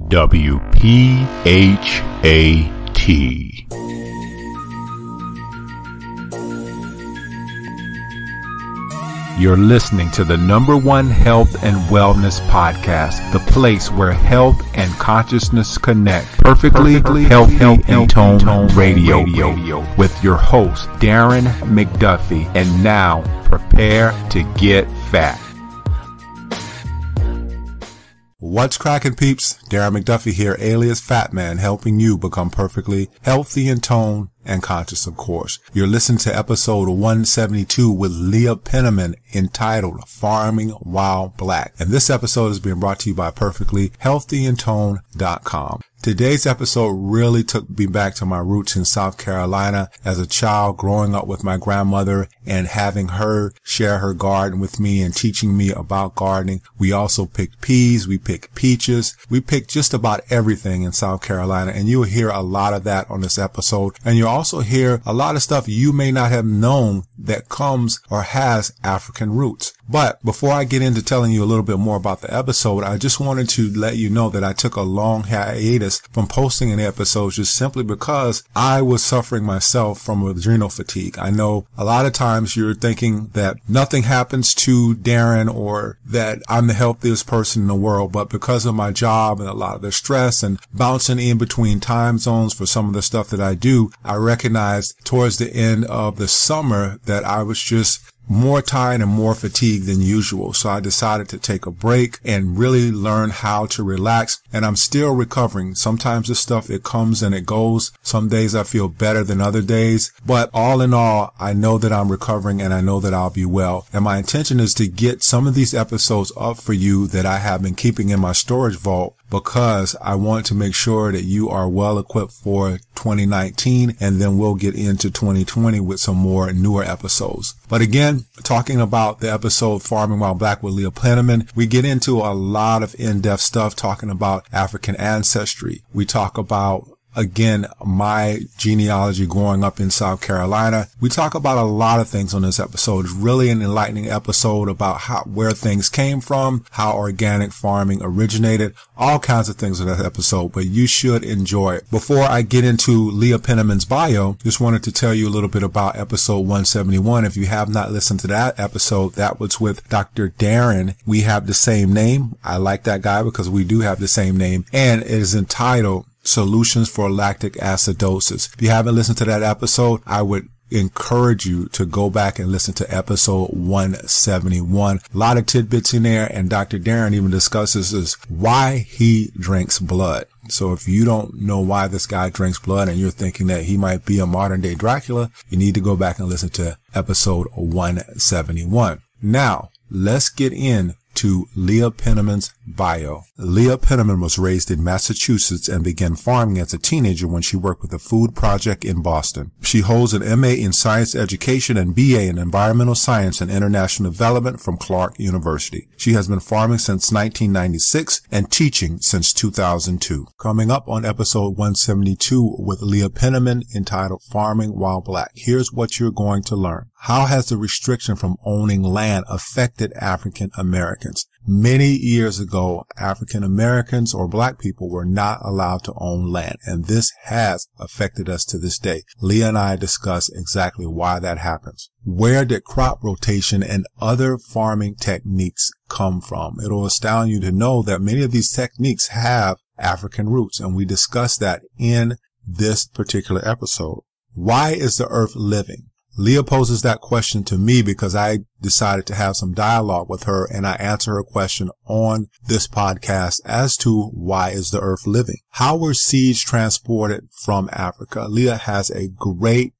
WPHAT. You're listening to the #1 health and wellness podcast, the place where health and consciousness connect. Perfectly Healthy and Tone Radio with your host, Darren McDuffie. And now, prepare to get fat. What's cracking, peeps? Darren McDuffie here, alias Fat Man, helping you become perfectly healthy in tone and conscious, of course. You're listening to episode 172 with Leah Penniman, entitled Farming While Black. And this episode is being brought to you by perfectlyhealthyandtone.com. Today's episode really took me back to my roots in South Carolina as a child, growing up with my grandmother and having her share her garden with me and teaching me about gardening. We also picked peas, we picked peaches, we picked just about everything in South Carolina, and you'll hear a lot of that on this episode. And you'll also hear a lot of stuff you may not have known that comes or has African roots. But before I get into telling you a little bit more about the episode, I just wanted to let you know that I took a long hiatus from posting any episodes just simply because I was suffering myself from adrenal fatigue. I know a lot of times you're thinking that nothing happens to Darren or that I'm the healthiest person in the world, but because of my job and a lot of the stress and bouncing in between time zones for some of the stuff that I do, I recognized towards the end of the summer that I was just more tired and more fatigued than usual. So I decided to take a break and really learn how to relax. And I'm still recovering. Sometimes this stuff, it comes and it goes. Some days I feel better than other days. But all in all, I know that I'm recovering and I know that I'll be well. And my intention is to get some of these episodes up for you that I have been keeping in my storage vault, because I want to make sure that you are well equipped for 2019, and then we'll get into 2020 with some more newer episodes. But again, talking about the episode Farming While Black with Leah Penniman, we get into a lot of in-depth stuff talking about African ancestry. We talk about, again, my genealogy growing up in South Carolina. We talk about a lot of things on this episode. It's really an enlightening episode about where things came from, how organic farming originated, all kinds of things in that episode, but you should enjoy it. Before I get into Leah Penniman's bio, just wanted to tell you a little bit about episode 171. If you have not listened to that episode, that was with Dr. Darren. We have the same name. I like that guy because we do have the same name, and it is entitled Solutions for Lactic Acidosis. If you haven't listened to that episode, I would encourage you to go back and listen to episode 171. A lot of tidbits in there, and Dr. Darren even discusses why he drinks blood. So if you don't know why this guy drinks blood and you're thinking that he might be a modern day Dracula, you need to go back and listen to episode 171. Now, let's get in to Leah Penniman's bio. Leah Penniman was raised in Massachusetts and began farming as a teenager when she worked with the Food Project in Boston. She holds an MA in Science Education and BA in Environmental Science and International Development from Clark University. She has been farming since 1996 and teaching since 2002. Coming up on episode 172 with Leah Penniman, entitled Farming While Black, here's what you're going to learn. How has the restriction from owning land affected African Americans? Many years ago, African Americans or black people were not allowed to own land, and this has affected us to this day. Leah and I discuss exactly why that happens. Where did crop rotation and other farming techniques come from? It'll astound you to know that many of these techniques have African roots, and we discuss that in this particular episode. Why is the earth living? Leah poses that question to me because I decided to have some dialogue with her, and I answer her question on this podcast as to why is the earth living? How were seeds transported from Africa? Leah has a great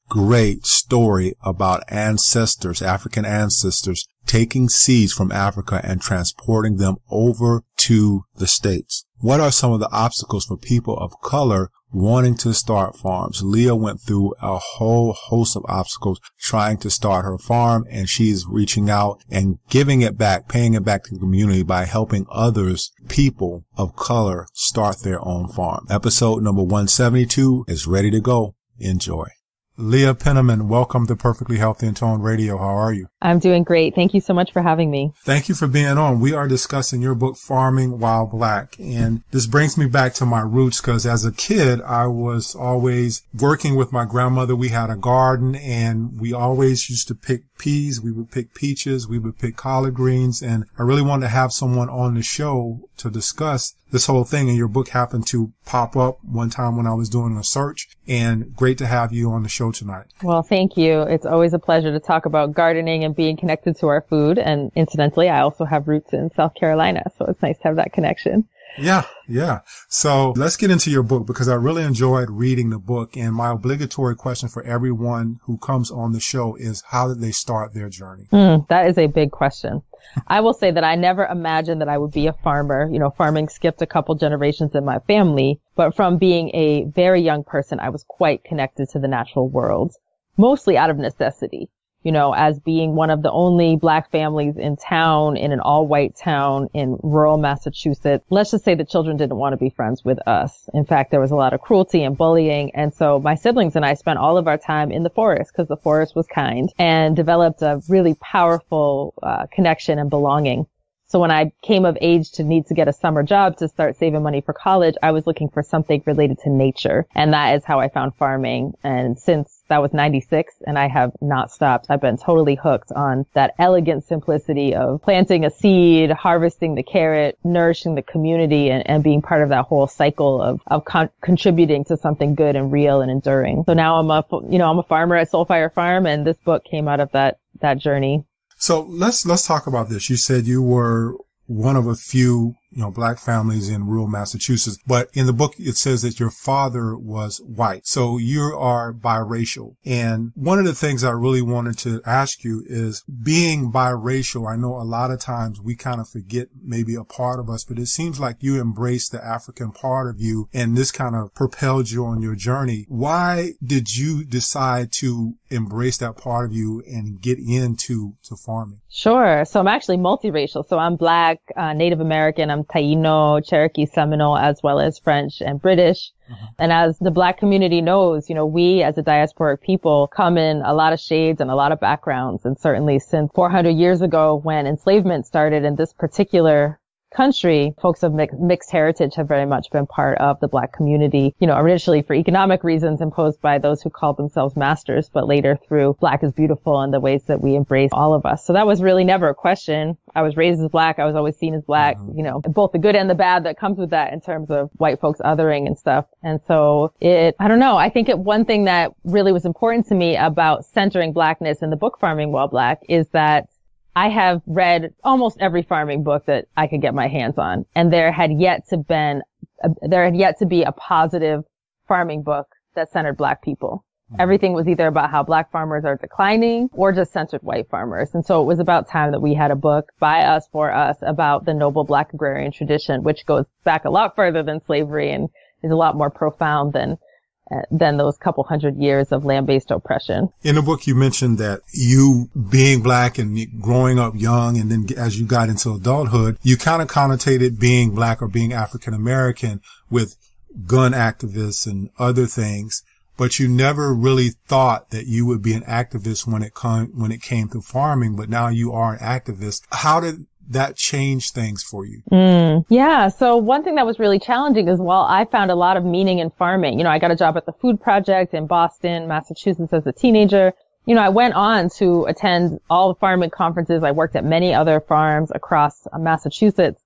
story about ancestors, African ancestors, taking seeds from Africa and transporting them over to the States. What are some of the obstacles for people of color wanting to start farms? Leah went through a whole host of obstacles trying to start her farm, and she's reaching out and giving it back, paying it back to the community by helping others, people of color, start their own farm. Episode number 172 is ready to go. Enjoy. Leah Penniman, welcome to Perfectly Healthy and Toned Radio. How are you? I'm doing great. Thank you so much for having me. Thank you for being on. We are discussing your book, Farming While Black. And this brings me back to my roots because as a kid, I was always working with my grandmother. We had a garden and we always used to pick peas. We would pick peaches. We would pick collard greens. And I really wanted to have someone on the show to discuss this whole thing. And your book happened to pop up one time when I was doing a search. And great to have you on the show tonight. Well, thank you. It's always a pleasure to talk about gardening and being connected to our food. And incidentally, I also have roots in South Carolina, so it's nice to have that connection. Yeah. So let's get into your book because I really enjoyed reading the book. And my obligatory question for everyone who comes on the show is, how did they start their journey? That is a big question. I will say that I never imagined that I would be a farmer. You know, farming skipped a couple generations in my family, but from being a very young person, I was quite connected to the natural world, mostly out of necessity. You know, as being one of the only Black families in town, in an all-white town in rural Massachusetts, let's just say the children didn't want to be friends with us. In fact, there was a lot of cruelty and bullying. And so my siblings and I spent all of our time in the forest because the forest was kind and developed a really powerful connection and belonging. So when I came of age to need to get a summer job to start saving money for college, I was looking for something related to nature. And that is how I found farming. And since that was 96 and I have not stopped, I've been totally hooked on that elegant simplicity of planting a seed, harvesting the carrot, nourishing the community, and being part of that whole cycle of contributing to something good and real and enduring. So now I'm a farmer at Soulfire Farm, and this book came out of that journey. So let's talk about this. You said you were one of a few, Black families in rural Massachusetts, but in the book, it says that your father was white. So you are biracial. And one of the things I really wanted to ask you is being biracial. I know a lot of times we kind of forget maybe a part of us, but it seems like you embraced the African part of you and this kind of propelled you on your journey. Why did you decide to embrace that part of you and get into farming? Sure. So I'm actually multiracial. So I'm Black, Native American, I'm Taino, Cherokee, Seminole, as well as French and British. Mm-hmm. And as the Black community knows, we as a diasporic people come in a lot of shades and a lot of backgrounds. And certainly since 400 years ago, when enslavement started in this particular country, folks of mixed heritage have very much been part of the Black community, initially for economic reasons imposed by those who called themselves masters, but later through Black is beautiful and the ways that we embrace all of us. So that was really never a question. I was raised as Black. I was always seen as Black, both the good and the bad that comes with that in terms of white folks othering and stuff. And so I think one thing that really was important to me about centering Blackness in the book Farming While Black is that I have read almost every farming book that I could get my hands on, and there had yet to be a positive farming book that centered Black people. Mm-hmm. Everything was either about how Black farmers are declining or just centered white farmers. And so it was about time that we had a book by us, for us, about the noble Black agrarian tradition, which goes back a lot further than slavery and is a lot more profound than those couple hundred years of land-based oppression. In the book, you mentioned that you being Black and growing up young, and then as you got into adulthood, you kind of connotated being Black or being African American with gun activists and other things, but you never really thought that you would be an activist when it came to farming, but now you are an activist. How did that changed things for you? Yeah. So one thing that was really challenging as well, I found a lot of meaning in farming. I got a job at the Food Project in Boston, Massachusetts as a teenager. I went on to attend all the farming conferences. I worked at many other farms across Massachusetts.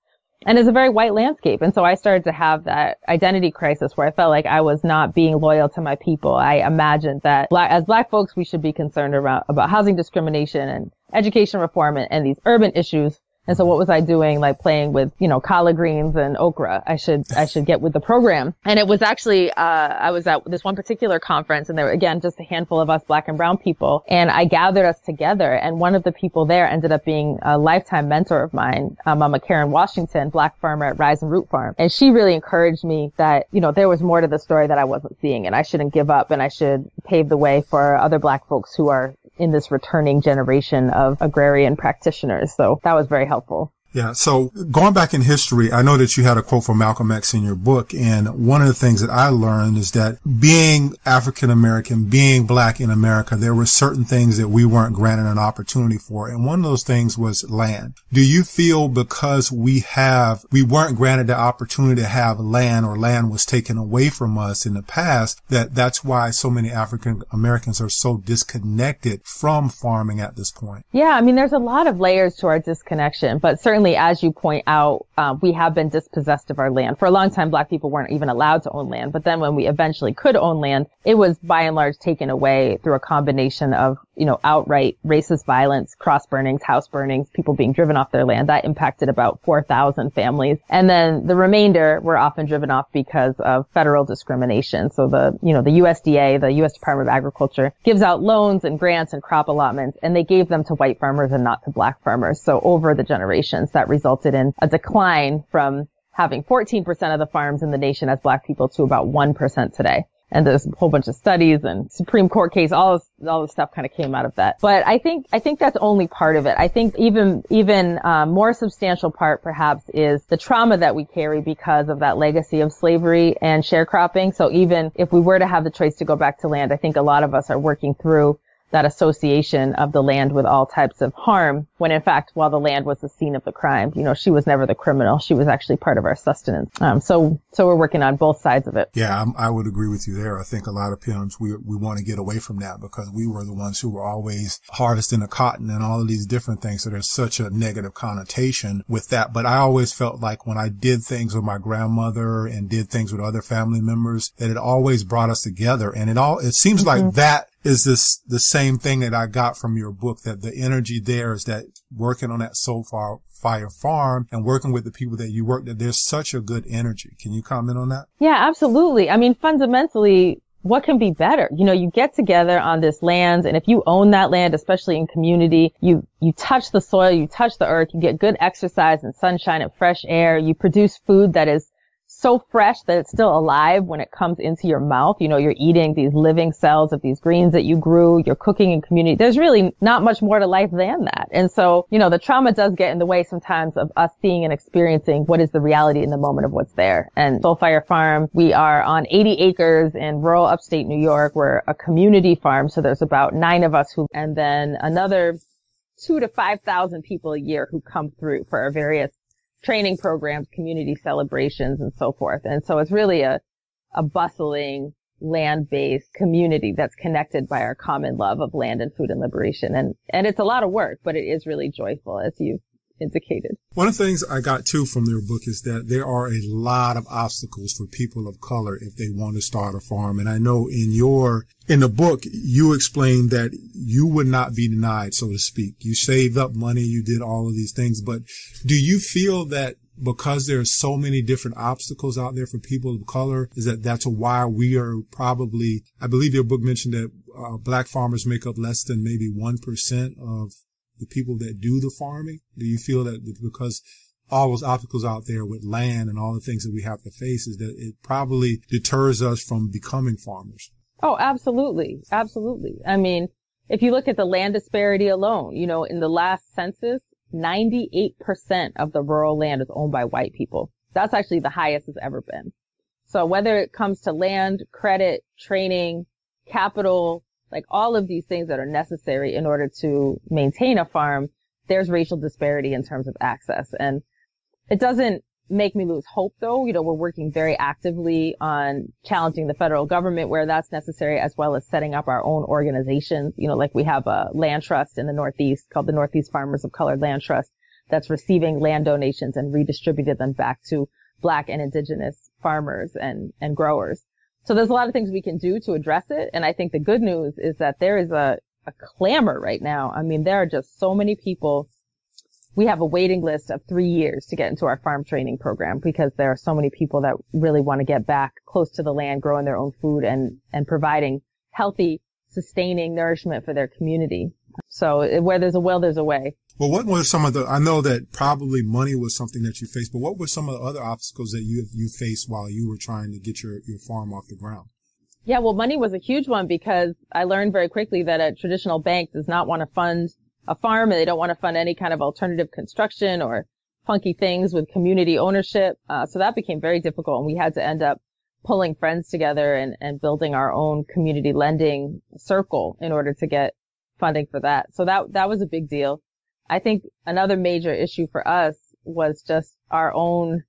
And it's a very white landscape. And so I started to have that identity crisis where I felt like I was not being loyal to my people. I imagined that as Black folks, we should be concerned about housing discrimination and education reform and these urban issues. And so what was I doing? Like playing with, collard greens and okra. I should get with the program. And it was actually, I was at this one particular conference, and there were, again, just a handful of us Black and brown people. And I gathered us together, and one of the people there ended up being a lifetime mentor of mine, Mama Karen Washington, Black farmer at Rise and Root Farm. And she really encouraged me that, there was more to the story that I wasn't seeing, and I shouldn't give up, and I should pave the way for other Black folks who are in this returning generation of agrarian practitioners. So that was very helpful. Yeah. So going back in history, I know that you had a quote from Malcolm X in your book. And one of the things that I learned is that being African American, being Black in America, there were certain things that we weren't granted an opportunity for. And one of those things was land. Do you feel because we weren't granted the opportunity to have land, or land was taken away from us in the past, that's why so many African Americans are so disconnected from farming at this point? Yeah, I mean, there's a lot of layers to our disconnection, but certainly, as you point out, we have been dispossessed of our land. For a long time, Black people weren't even allowed to own land. But then when we eventually could own land, it was by and large taken away through a combination of, outright racist violence, cross burnings, house burnings, people being driven off their land. That impacted about 4,000 families. And then the remainder were often driven off because of federal discrimination. So the USDA, the U.S. Department of Agriculture, gives out loans and grants and crop allotments, and they gave them to white farmers and not to Black farmers. So over the generations, that resulted in a decline from having 14% of the farms in the nation as Black people to about 1% today. And there's a whole bunch of studies and Supreme Court case, all this stuff kind of came out of that. But I think that's only part of it. I think even more substantial part perhaps is the trauma that we carry because of that legacy of slavery and sharecropping. So even if we were to have the choice to go back to land, I think a lot of us are working through that association of the land with all types of harm, when in fact, while the land was the scene of the crime, she was never the criminal. She was actually part of our sustenance. So we're working on both sides of it. Yeah, I would agree with you there. I think a lot of times we want to get away from that because we were the ones who were always harvesting the cotton and all of these different things. So there's such a negative connotation with that. But I always felt like when I did things with my grandmother and did things with other family members, that it always brought us together. And it seems like that is the same thing that I got from your book, that the energy there is that working on that Soulfire farm and working with the people that you work, that there's such a good energy. Can you comment on that? Yeah, absolutely. I mean, fundamentally, what can be better? You get together on this land, and if you own that land, especially in community, you touch the soil, you touch the earth, you get good exercise and sunshine and fresh air, you produce food that is so fresh that it's still alive when it comes into your mouth. You're eating these living cells of these greens that you grew. You're cooking in community. There's really not much more to life than that. And so, the trauma does get in the way sometimes of us seeing and experiencing what is the reality in the moment of what's there. And Soulfire Farm, we are on 80 acres in rural upstate New York. We're a community farm. So there's about 9 of us and then another 2,000 to 5,000 people a year who come through for our various training programs, community celebrations, and so forth. And so it's really a bustling, land-based community that's connected by our common love of land and food and liberation. And it's a lot of work, but it is really joyful, as you indicated. One of the things I got too from your book is that there are a lot of obstacles for people of color if they want to start a farm. And I know in the book, you explained that you would not be denied, so to speak. You saved up money, you did all of these things, but do you feel that because there's so many different obstacles out there for people of color, that's why we are probably, I believe your book mentioned that Black farmers make up less than maybe 1% of the people that do the farming? Do you feel that because all those obstacles out there with land and all the things that we have to face is that it probably deters us from becoming farmers? Oh, absolutely. Absolutely. I mean, if you look at the land disparity alone, in the last census, 98% of the rural land is owned by white people. That's actually the highest it's ever been. So whether it comes to land, credit, training, capital, like all of these things that are necessary in order to maintain a farm, there's racial disparity in terms of access. And it doesn't make me lose hope, though. We're working very actively on challenging the federal government where that's necessary, as well as setting up our own organizations. Like we have a land trust in the Northeast called the Northeast Farmers of Color Land Trust that's receiving land donations and redistributed them back to Black and Indigenous farmers and growers. So there's a lot of things we can do to address it. And I think the good news is that there is a clamor right now. I mean, there are just so many people. We have a waiting list of 3 years to get into our farm training program because there are so many people that really want to get back close to the land, growing their own food and providing healthy, sustaining nourishment for their community. So where there's a will, there's a way. Well, what were I know that probably money was something that you faced, but what were some of the other obstacles that you faced while you were trying to get your farm off the ground? Yeah, well, money was a huge one because I learned very quickly that a traditional bank does not want to fund a farm, and they don't want to fund any kind of alternative construction or funky things with community ownership. So that became very difficult, and we had to end up pulling friends together and building our own community lending circle in order to get funding for that. So that was a big deal. I think another major issue for us was just our own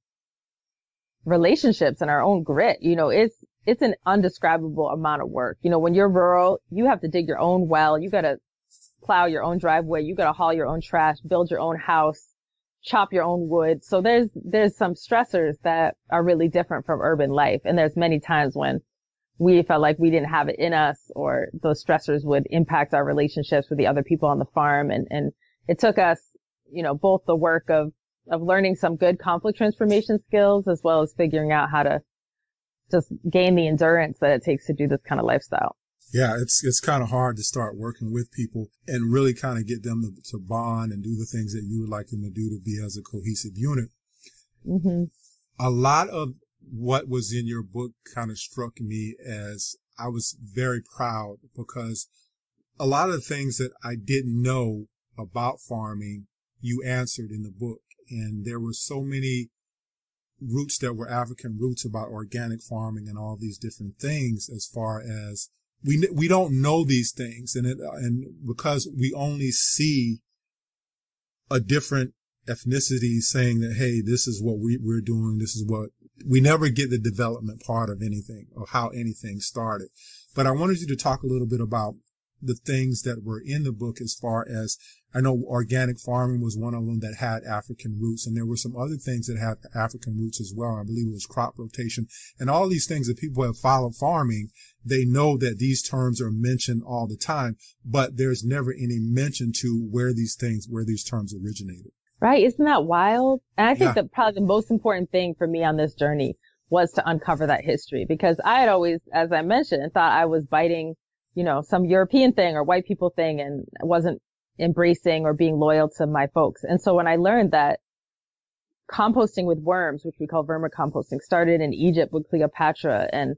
relationships and our own grit. You know, it's an undescribable amount of work. You know, when you're rural, you have to dig your own well. You got to plow your own driveway. You got to haul your own trash, build your own house, chop your own wood. So there's some stressors that are really different from urban life. And there's many times when we felt like we didn't have it in us, or those stressors would impact our relationships with the other people on the farm. And it took us, you know, both the work of learning some good conflict transformation skills, as well as figuring out how to just gain the endurance that it takes to do this kind of lifestyle. Yeah, it's kind of hard to start working with people and really kind of get them to bond and do the things that you would like them to do to be as a cohesive unit. Mm-hmm. A lot of what was in your book kind of struck me as I was very proud, because a lot of the things that I didn't know about farming, you answered in the book. And there were so many roots that were African roots about organic farming and all these different things, as far as we don't know these things. And because we only see a different ethnicity saying that, hey, this is what we're doing. This is what we never get the development part of anything or how anything started. But I wanted you to talk a little bit about the things that were in the book, as far as I know organic farming was one of them that had African roots, and there were some other things that had African roots as well. I believe it was crop rotation and all these things that people have followed farming. They know that these terms are mentioned all the time, but there's never any mention to where these terms originated. Right. Isn't that wild? And I think that probably the most important thing for me on this journey was to uncover that history, because I had always, as I mentioned, thought I was biting, you know, some European thing or white people thing, and wasn't embracing or being loyal to my folks. And so when I learned that composting with worms, which we call vermicomposting, started in Egypt with Cleopatra, and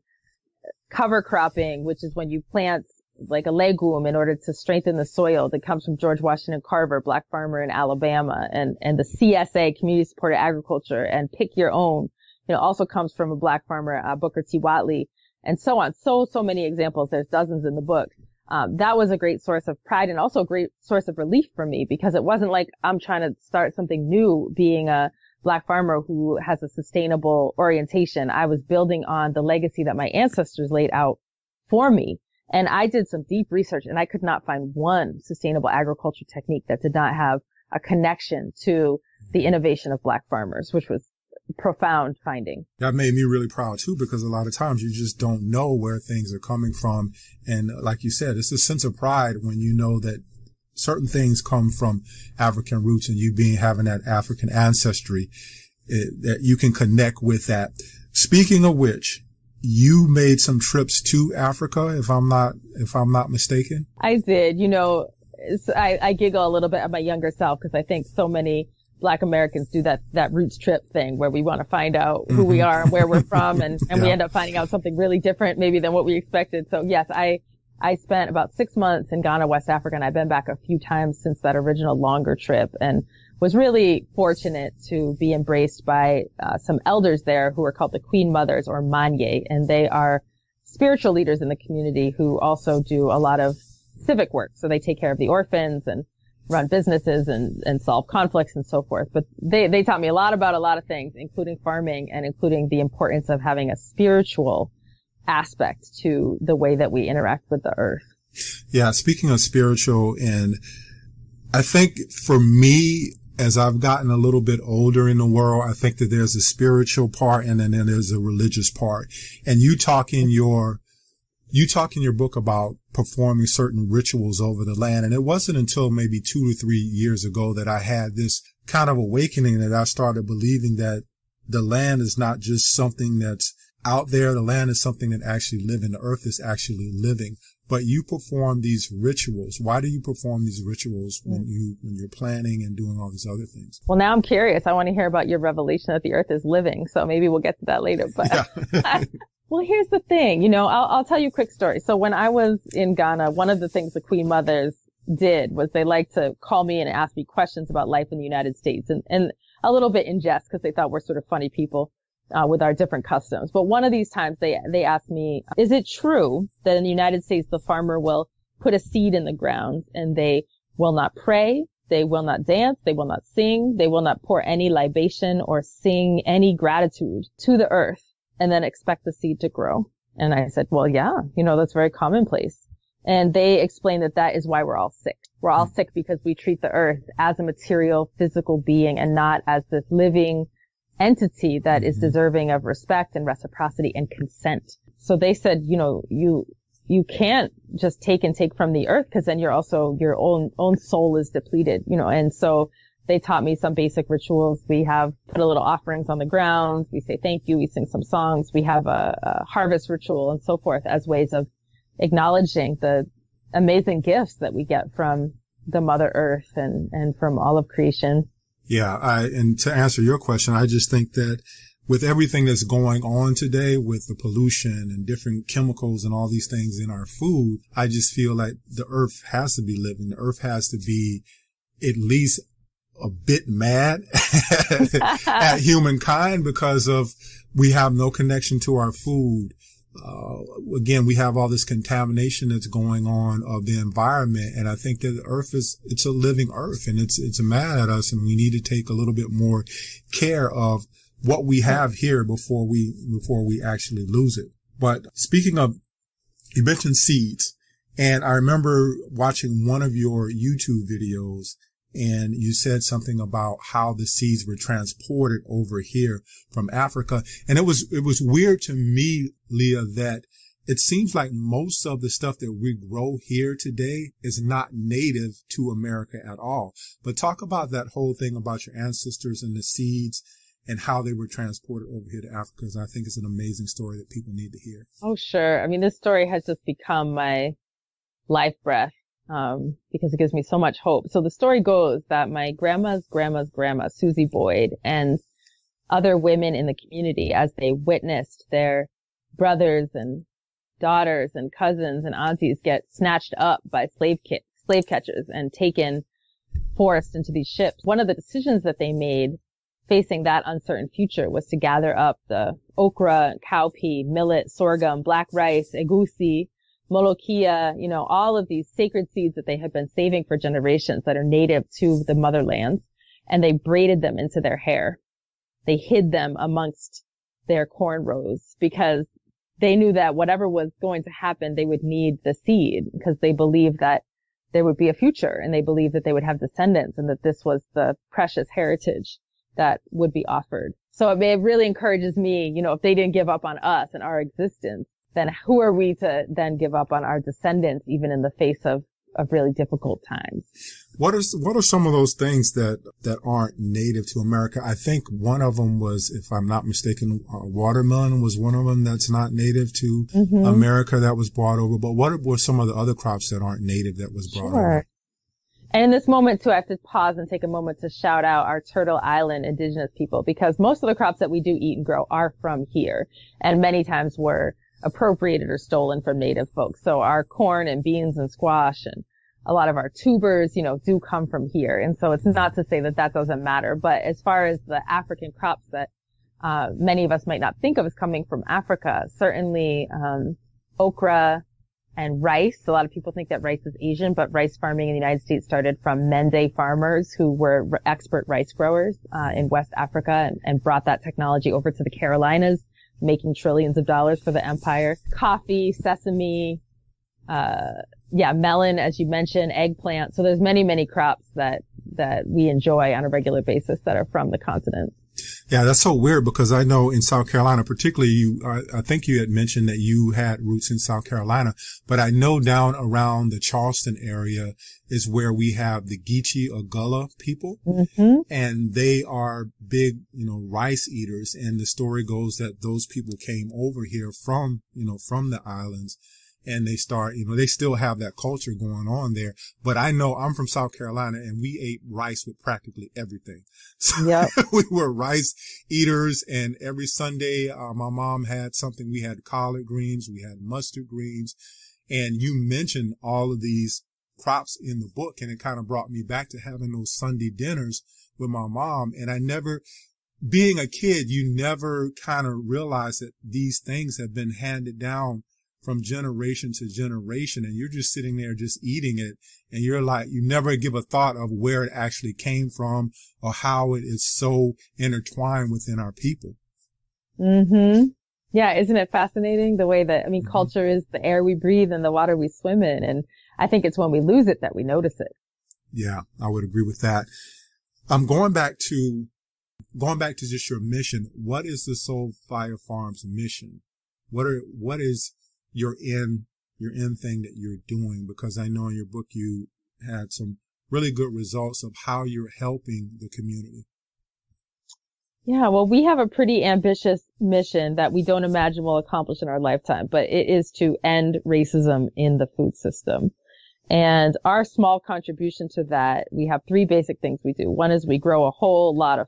cover cropping, which is when you plant like a legume in order to strengthen the soil, that comes from George Washington Carver, black farmer in Alabama, and the CSA, community supported agriculture, and pick your own, you know, also comes from a black farmer, Booker T. Watley, and so on. So many examples. There's dozens in the book. That was a great source of pride, and also a great source of relief for me, because it wasn't like I'm trying to start something new being a black farmer who has a sustainable orientation. I was building on the legacy that my ancestors laid out for me. And I did some deep research, and I could not find one sustainable agriculture technique that did not have a connection to the innovation of black farmers, which was a profound finding. That made me really proud too, because a lot of times you just don't know where things are coming from. And like you said, it's a sense of pride when you know that certain things come from African roots, and you having that African ancestry, that you can connect with that. Speaking of which, you made some trips to Africa, if I'm not mistaken. I did. You know, I giggle a little bit at my younger self, because I think so many Black Americans do that roots trip thing where we want to find out who we are and where we're from, and we end up finding out something really different maybe than what we expected. So yes, I spent about 6 months in Ghana, West Africa, and I've been back a few times since that original longer trip, and was really fortunate to be embraced by some elders there who are called the Queen Mothers, or Manye, and they are spiritual leaders in the community who also do a lot of civic work. So they take care of the orphans and run businesses and solve conflicts and so forth. But they taught me a lot about a lot of things, including farming, and including the importance of having a spiritual aspect to the way that we interact with the earth. Yeah, speaking of spiritual, and I think for me, as I've gotten a little bit older in the world, I think that there's a spiritual part, and then there's a religious part. And you talk in your book about performing certain rituals over the land. And it wasn't until maybe 2 to 3 years ago that I had this kind of awakening, that I started believing that the land is not just something that's out there. The land is something that actually lives, and the earth is actually living. But you perform these rituals. Why do you perform these rituals when you're planning and doing all these other things? Well, now I'm curious. I want to hear about your revelation that the earth is living. So maybe we'll get to that later. But well, here's the thing. You know, I'll tell you a quick story. So when I was in Ghana, one of the things the Queen Mothers did was they liked to call me in and ask me questions about life in the United States. And a little bit in jest because they thought we're sort of funny people with our different customs. But one of these times they asked me, is it true that in the United States the farmer will put a seed in the ground and they will not pray, they will not dance, they will not sing, they will not pour any libation or sing any gratitude to the earth and then expect the seed to grow? And I said, well, yeah, that's very commonplace. And they explained that is why we're all sick. We're all sick because we treat the earth as a material, physical being and not as this living entity that is deserving of respect and reciprocity and consent. So they said, you can't just take from the earth because then your own soul is depleted, and so they taught me some basic rituals. We have put a little offerings on the ground. We say thank you. We sing some songs. We have a harvest ritual and so forth as ways of acknowledging the amazing gifts that we get from the Mother Earth and from all of creation. Yeah. And to answer your question, I just think that with everything that's going on today with the pollution and different chemicals and all these things in our food, I just feel like the earth has to be living. The earth has to be at least a bit mad at humankind because of we have no connection to our food. Again, we have all this contamination that's going on of the environment. And I think that the earth it's a living earth and it's mad at us. And we need to take a little bit more care of what we have here before we actually lose it. But speaking of, you mentioned seeds, and I remember watching one of your YouTube videos and you said something about how the seeds were transported over here from Africa. And it was weird to me, Leah, that it seems like most of the stuff that we grow here today is not native to America at all. But talk about that whole thing about your ancestors and the seeds and how they were transported over here to Africa, because I think it's an amazing story that people need to hear. Oh, sure. I mean, this story has just become my life breath, because it gives me so much hope. So the story goes that my grandma's grandma, Susie Boyd, and other women in the community, as they witnessed their brothers and daughters and cousins and aunties get snatched up by slave catchers and taken, forced into these ships. One of the decisions that they made facing that uncertain future was to gather up the okra, cowpea, millet, sorghum, black rice, egusi, molokia, all of these sacred seeds that they had been saving for generations that are native to the motherlands, and they braided them into their hair. They hid them amongst their corn rows because they knew that whatever was going to happen, they would need the seed because they believed that there would be a future and they believed that they would have descendants and that this was the precious heritage that would be offered. So it really encourages me, if they didn't give up on us and our existence, then who are we to then give up on our descendants, even in the face of really difficult times? What are some of those things that aren't native to America? I think one of them was, if I'm not mistaken, watermelon was one of them that's not native to America that was brought over. But what were some of the other crops that aren't native that was brought over? And in this moment, too, I have to pause and take a moment to shout out our Turtle Island indigenous people, because most of the crops that we do eat and grow are from here, and many times were appropriated or stolen from native folks. So our corn and beans and squash and a lot of our tubers, do come from here. And so it's not to say that doesn't matter. But as far as the African crops that many of us might not think of as coming from Africa, certainly okra and rice. A lot of people think that rice is Asian, but rice farming in the United States started from Mende farmers who were expert rice growers in West Africa and brought that technology over to the Carolinas, making trillions of dollars for the empire. Coffee, sesame, melon, as you mentioned, eggplant. So there's many, many crops that we enjoy on a regular basis that are from the continent. Yeah, that's so weird because I know in South Carolina, particularly I think you had mentioned that you had roots in South Carolina, but I know down around the Charleston area is where we have the Geechee or Gullah people. And they are big, rice eaters. And the story goes that those people came over here from the islands. And they start, they still have that culture going on there. But I know I'm from South Carolina and we ate rice with practically everything. So we were rice eaters. And every Sunday, my mom had something. We had collard greens. We had mustard greens. And you mentioned all of these crops in the book. And it kind of brought me back to having those Sunday dinners with my mom. And I never, being a kid, you never kind of realize that these things have been handed down from generation to generation. And you're just sitting there just eating it. And you're like, you never give a thought of where it actually came from or how it is so intertwined within our people. Mm-hmm. Yeah. Isn't it fascinating the way that, culture is the air we breathe and the water we swim in. And I think it's when we lose it that we notice it. Yeah, I would agree with that. I'm going back to just your mission. What is the Soul Fire Farms mission? What is your end thing that you're doing? Because I know in your book you had some really good results of how you're helping the community. Yeah, well, we have a pretty ambitious mission that we don't imagine we'll accomplish in our lifetime, but it is to end racism in the food system. And our small contribution to that, we have 3 basic things we do. One is we grow a whole lot of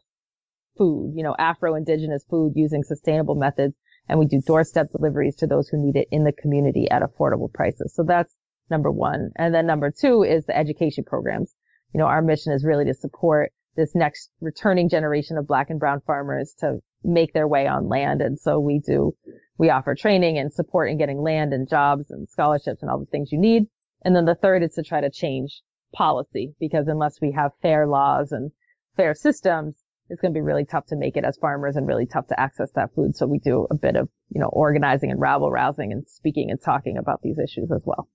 food, Afro-Indigenous food using sustainable methods. And we do doorstep deliveries to those who need it in the community at affordable prices. So that's number 1. And then number 2 is the education programs. Our mission is really to support this next returning generation of Black and brown farmers to make their way on land. And so we offer training and support in getting land and jobs and scholarships and all the things you need. And then the third is to try to change policy, because unless we have fair laws and fair systems, it's going to be really tough to make it as farmers and really tough to access that food. So we do a bit of, organizing and rabble rousing and speaking and talking about these issues as well.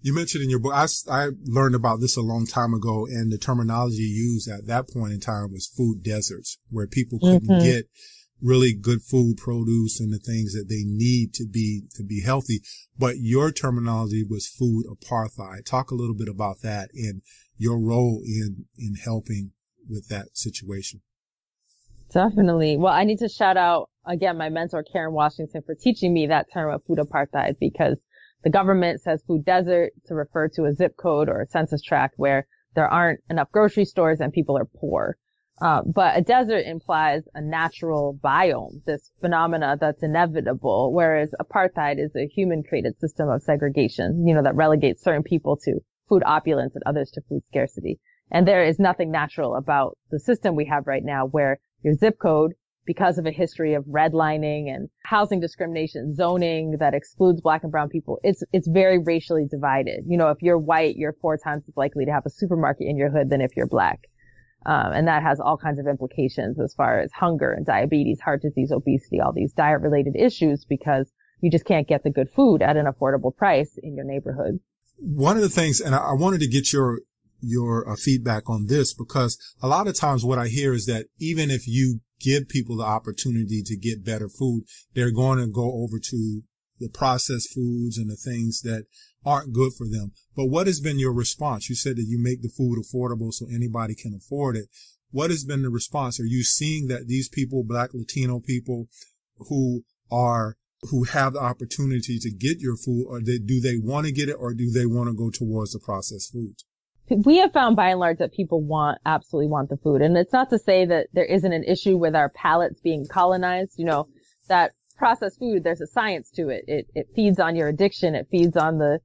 You mentioned in your book, I learned about this a long time ago, and the terminology used at that point in time was food deserts, where people couldn't get really good food, produce, and the things that they need to be healthy. But your terminology was food apartheid. Talk a little bit about that and your role in helping with that situation. Definitely. Well, I need to shout out again my mentor, Karen Washington, for teaching me that term of food apartheid, because the government says food desert to refer to a zip code or a census tract where there aren't enough grocery stores and people are poor. But a desert implies a natural biome, this phenomena that's inevitable, whereas apartheid is a human-created system of segregation, that relegates certain people to food opulence and others to food scarcity. And there is nothing natural about the system we have right now, where your zip code, because of a history of redlining and housing discrimination, zoning that excludes Black and brown people, it's very racially divided. If you're white, you're 4 times as likely to have a supermarket in your hood than if you're Black. And that has all kinds of implications as far as hunger and diabetes, heart disease, obesity, all these diet related issues, because you just can't get the good food at an affordable price in your neighborhood. One of the things, and I wanted to get your feedback on this, because a lot of times what I hear is that even if you give people the opportunity to get better food, they're going to go over to the processed foods and the things that aren't good for them. But what has been your response? You said that you make the food affordable so anybody can afford it. What has been the response? Are you seeing that these people, Black, Latino people who have the opportunity to get your food, or do they want to get it, or do they want to go towards the processed foods? We have found by and large that people absolutely want the food. And it's not to say that there isn't an issue with our palates being colonized. That processed food, there's a science to it. It feeds on your addiction. It feeds on the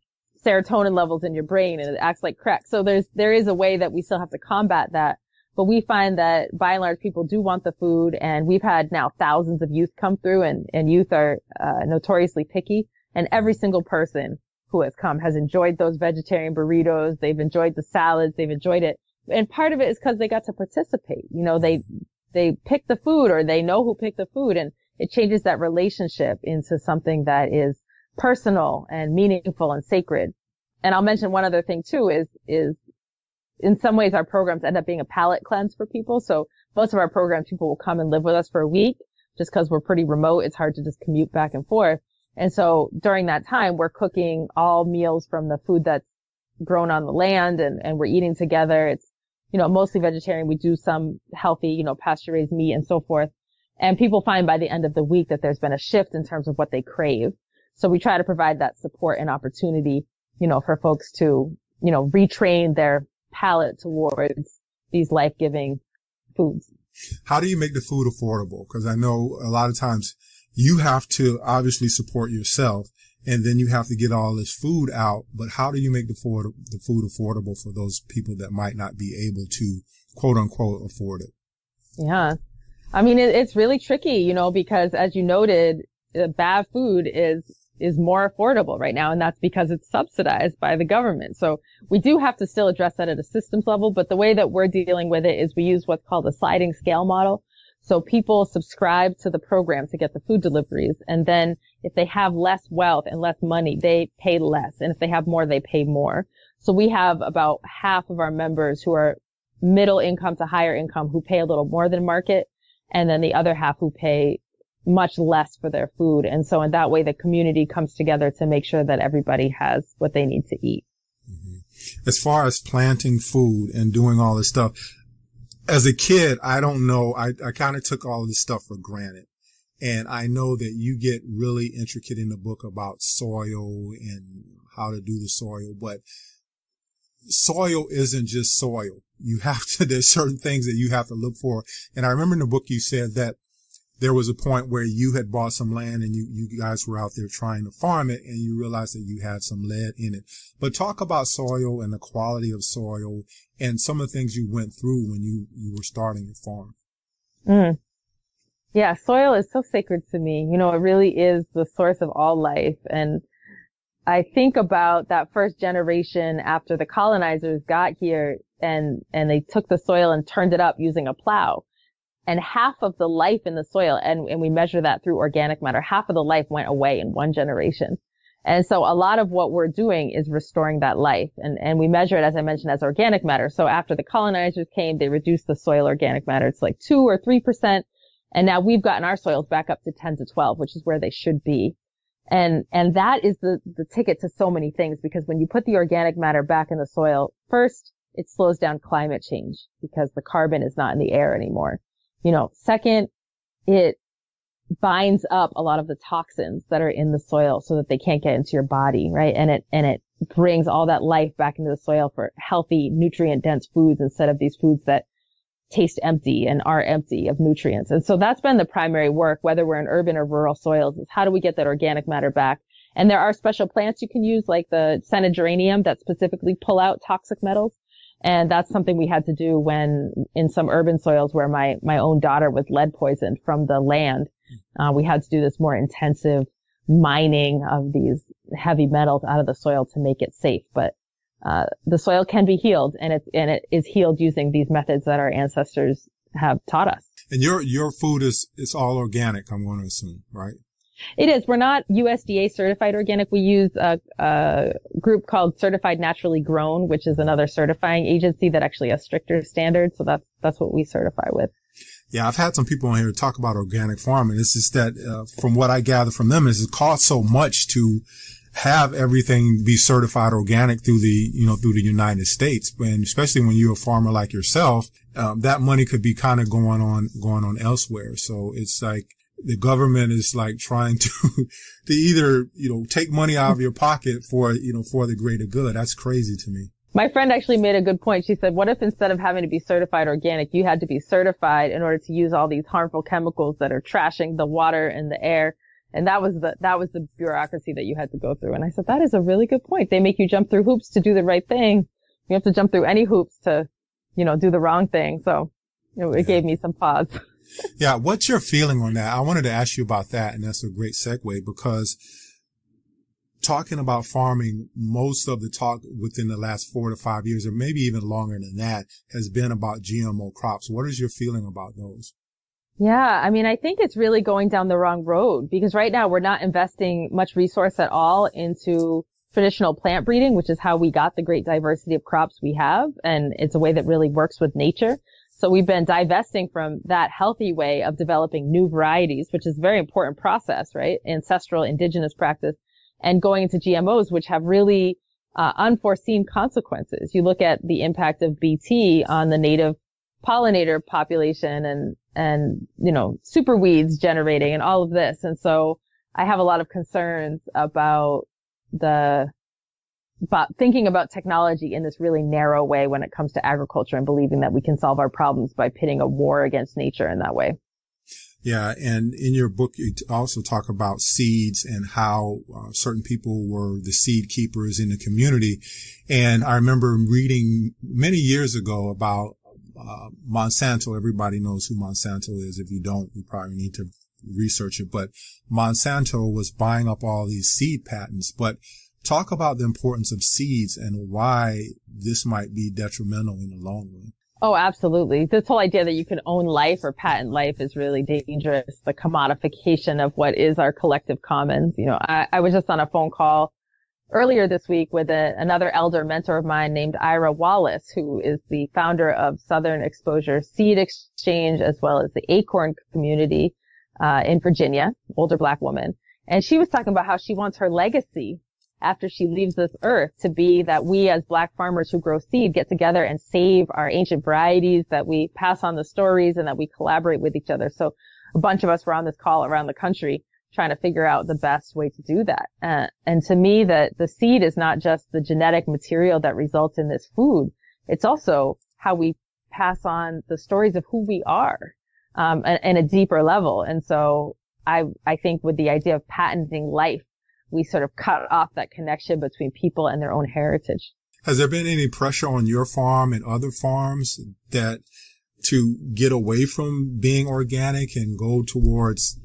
serotonin levels in your brain, and it acts like crack. So there is a way that we still have to combat that. But we find that by and large people do want the food, and we've had now thousands of youth come through, and youth are notoriously picky, and every single person who has come has enjoyed those vegetarian burritos. They've enjoyed the salads. They've enjoyed it. And part of it is because they got to participate. They picked the food, or they know who picked the food, and it changes that relationship into something that is personal and meaningful and sacred. And I'll mention one other thing too is in some ways our programs end up being a palate cleanse for people. So most of our programs, people will come and live with us for a week just because we're pretty remote. It's hard to just commute back and forth. And so during that time, we're cooking all meals from the food that's grown on the land, and we're eating together. It's, mostly vegetarian. We do some healthy, pasture raised meat and so forth. And people find by the end of the week that there's been a shift in terms of what they crave. So we try to provide that support and opportunity, for folks to, retrain their palate towards these life-giving foods. How do you make the food affordable? Because I know a lot of times you have to obviously support yourself, and then you have to get all this food out. But how do you make the food affordable for those people that might not be able to quote unquote afford it. Yeah. I mean, it's really tricky, you know, because as you noted, bad food is more affordable right now. And that's because it's subsidized by the government. So we do have to still address that at a systems level. But the way that we're dealing with it is we use what's called a sliding scale model. So people subscribe to the program to get the food deliveries. And then if they have less wealth and less money, they pay less. And if they have more, they pay more. So we have about half of our members who are middle income to higher income who pay a little more than market. And then the other half who pay much less for their food. And so in that way, the community comes together to make sure that everybody has what they need to eat. Mm-hmm. As far as planting food and doing all this stuff, as a kid, I don't know. I kind of took all of this stuff for granted. And I know that you get really intricate in the book about soil and how to do the soil, but soil isn't just soil. You have to, there's certain things that you have to look for. And I remember in the book you said that there was a point where you had bought some land and you guys were out there trying to farm it and you realized that you had some lead in it. But talk about soil and the quality of soil and some of the things you went through when you were starting your farm. Yeah, soil is so sacred to me. You know, it really is the source of all life. And I think about that first generation after the colonizers got here and they took the soil and turned it up using a plow. And half of the life in the soil, and we measure that through organic matter, half of the life went away in one generation. And so a lot of what we're doing is restoring that life. And we measure it, as I mentioned, as organic matter. So after the colonizers came, they reduced the soil organic matter. It's like 2 or 3%. And now we've gotten our soils back up to 10 to 12, which is where they should be. And that is the ticket to so many things, because when you put the organic matter back in the soil, first, it slows down climate change because the carbon is not in the air anymore. You know, second, it binds up a lot of the toxins that are in the soil so that they can't get into your body, right? And it brings all that life back into the soil for healthy, nutrient-dense foods instead of these foods that taste empty and are empty of nutrients. And so that's been the primary work, whether we're in urban or rural soils, is how do we get that organic matter back? And there are special plants you can use, like the scented geranium, that specifically pull out toxic metals. And that's something we had to do when in some urban soils where my own daughter was lead poisoned from the land. We had to do this more intensive mining of these heavy metals out of the soil to make it safe. But the soil can be healed, and it is healed using these methods that our ancestors have taught us. And your food is all organic, I'm going to assume, right? It is. We're not USDA certified organic. We use a group called Certified Naturally Grown, which is another certifying agency that actually has stricter standards. So that's what we certify with. Yeah, I've had some people on here talk about organic farming. It's just that, from what I gather from them, is it costs so much to have everything be certified organic through the United States. And especially when you're a farmer like yourself, that money could be kind of going on elsewhere. So it's like, the government is like trying to either, take money out of your pocket for the greater good. That's crazy to me. My friend actually made a good point. She said, what if instead of having to be certified organic, you had to be certified in order to use all these harmful chemicals that are trashing the water and the air? And that was the bureaucracy that you had to go through. And I said, that is a really good point. They make you jump through hoops to do the right thing. You have to jump through any hoops to, do the wrong thing. So, it gave me some pause. Yeah. What's your feeling on that? I wanted to ask you about that. And that's a great segue, because talking about farming, most of the talk within the last 4 to 5 years, or maybe even longer than that, has been about GMO crops. What is your feeling about those? Yeah. I mean, I think it's really going down the wrong road, because right now we're not investing much resource at all into traditional plant breeding, which is how we got the great diversity of crops we have. And it's a way that really works with nature. So we've been divesting from that healthy way of developing new varieties, which is a very important process, right? Ancestral, indigenous practice, and going into GMOs, which have really unforeseen consequences. You look at the impact of BT on the native pollinator population and super weeds generating and all of this. And so I have a lot of concerns about thinking about technology in this really narrow way when it comes to agriculture, and believing that we can solve our problems by pitting a war against nature in that way. Yeah. And in your book, you also talk about seeds and how certain people were the seed keepers in the community. And I remember reading many years ago about Monsanto, everybody knows who Monsanto is. If you don't, you probably need to research it. But Monsanto was buying up all these seed patents. But talk about the importance of seeds and why this might be detrimental in the long run. Oh, absolutely. This whole idea that you can own life or patent life is really dangerous. The commodification of what is our collective commons. You know, I was just on a phone call earlier this week with another elder mentor of mine named Ira Wallace, who is the founder of Southern Exposure Seed Exchange, as well as the Acorn community, in Virginia, older Black woman. And she was talking about how she wants her legacy after she leaves this earth to be that we as Black farmers who grow seed get together and save our ancient varieties, that we pass on the stories, and that we collaborate with each other. So a bunch of us were on this call around the country trying to figure out the best way to do that. And to me, that the seed is not just the genetic material that results in this food. It's also how we pass on the stories of who we are, and a deeper level. And so I think with the idea of patenting life, we sort of cut off that connection between people and their own heritage. Has there been any pressure on your farm and other farms that to get away from being organic and go towards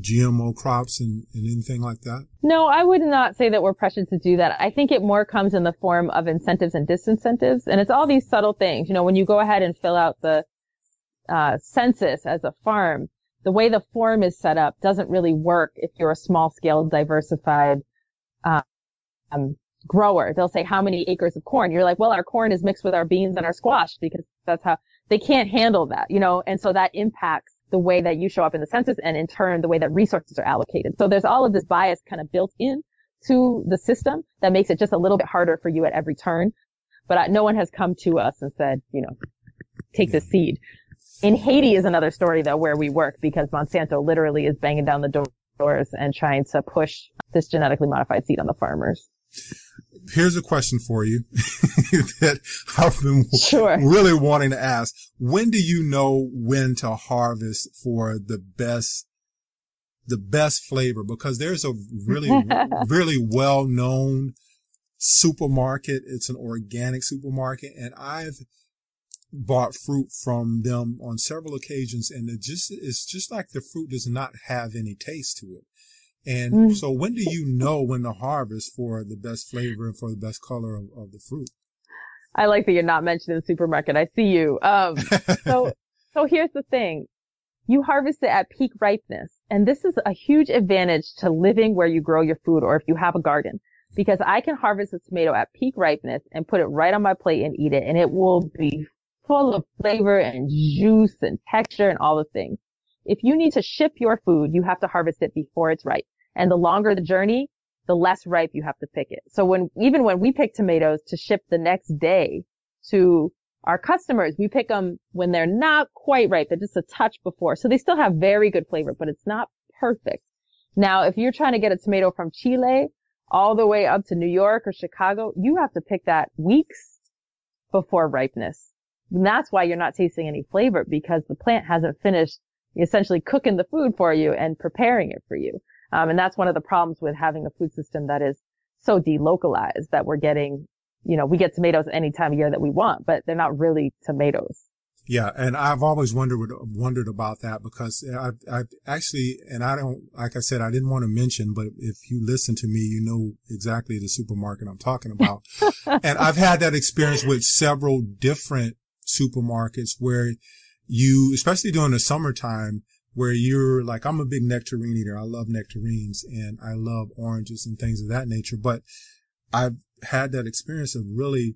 GMO crops and anything like that? No, I would not say that we're pressured to do that. I think it more comes in the form of incentives and disincentives. And it's all these subtle things. You know, when you go ahead and fill out the census as a farm, the way the form is set up doesn't really work if you're a small scale diversified grower. They'll say, how many acres of corn? You're like, well, our corn is mixed with our beans and our squash, because that's how they can't handle that, you know, and so that impacts the way that you show up in the census and in turn the way that resources are allocated. So there's all of this bias kind of built in to the system that makes it just a little bit harder for you at every turn. But no one has come to us and said, you know, take the seed. In Haiti is another story, though, where we work, because Monsanto literally is banging down the doors and trying to push this genetically modified seed on the farmers. Here's a question for you that I've been really wanting to ask. When do you know when to harvest for the best flavor? Because there's a really, really well-known supermarket. It's an organic supermarket, and I've bought fruit from them on several occasions, and it's just like the fruit does not have any taste to it. And so when do you know when to harvest for the best flavor and for the best color of the fruit? I like that you're not mentioning the supermarket. I see you. So here's the thing. You harvest it at peak ripeness. And this is a huge advantage to living where you grow your food, or if you have a garden, because I can harvest a tomato at peak ripeness and put it right on my plate and eat it. And it will be full of flavor and juice and texture and all the things. If you need to ship your food, you have to harvest it before it's ripe. And the longer the journey, the less ripe you have to pick it. So even when we pick tomatoes to ship the next day to our customers, we pick them when they're not quite ripe. They're just a touch before. So they still have very good flavor, but it's not perfect. Now, if you're trying to get a tomato from Chile all the way up to New York or Chicago, you have to pick that weeks before ripeness. And that's why you're not tasting any flavor, because the plant hasn't finished essentially cooking the food for you and preparing it for you. And that's one of the problems with having a food system that is so delocalized, that we're getting, you know, we get tomatoes any time of year that we want, but they're not really tomatoes. Yeah. And I've always wondered about that, because I've actually, and I don't, like I said, I didn't want to mention, but if you listen to me, you know exactly the supermarket I'm talking about. And I've had that experience with several different supermarkets where you, especially during the summertime, where you're like, I'm a big nectarine eater. I love nectarines and I love oranges and things of that nature. But I've had that experience of really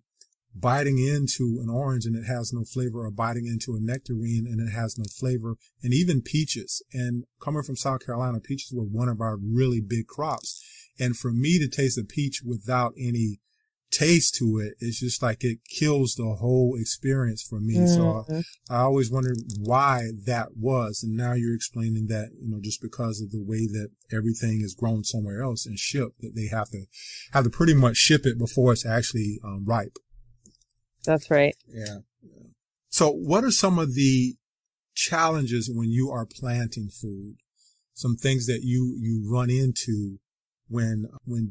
biting into an orange and it has no flavor, or biting into a nectarine and it has no flavor, and even peaches. And coming from South Carolina, peaches were one of our really big crops. And for me to taste a peach without any taste to it, it's just like it kills the whole experience for me. So I always wondered why that was. And now you're explaining that, you know, just because of the way that everything is grown somewhere else and shipped, that they have to pretty much ship it before it's actually ripe. That's right. Yeah. So what are some of the challenges when you are planting food? Some things that you run into when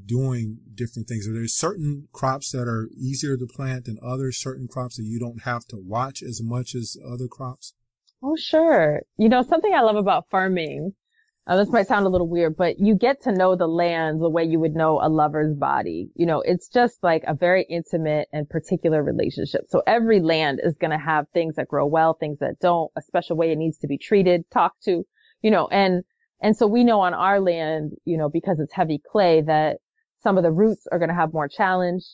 doing different things? Are there certain crops that are easier to plant than others, certain crops that you don't have to watch as much as other crops? Oh, sure. Something I love about farming, this might sound a little weird, but you get to know the land the way you would know a lover's body. It's just like a very intimate and particular relationship. So every land is going to have things that grow well, things that don't, a special way it needs to be treated, talked to, and so we know on our land, because it's heavy clay, that some of the roots are going to have more challenge,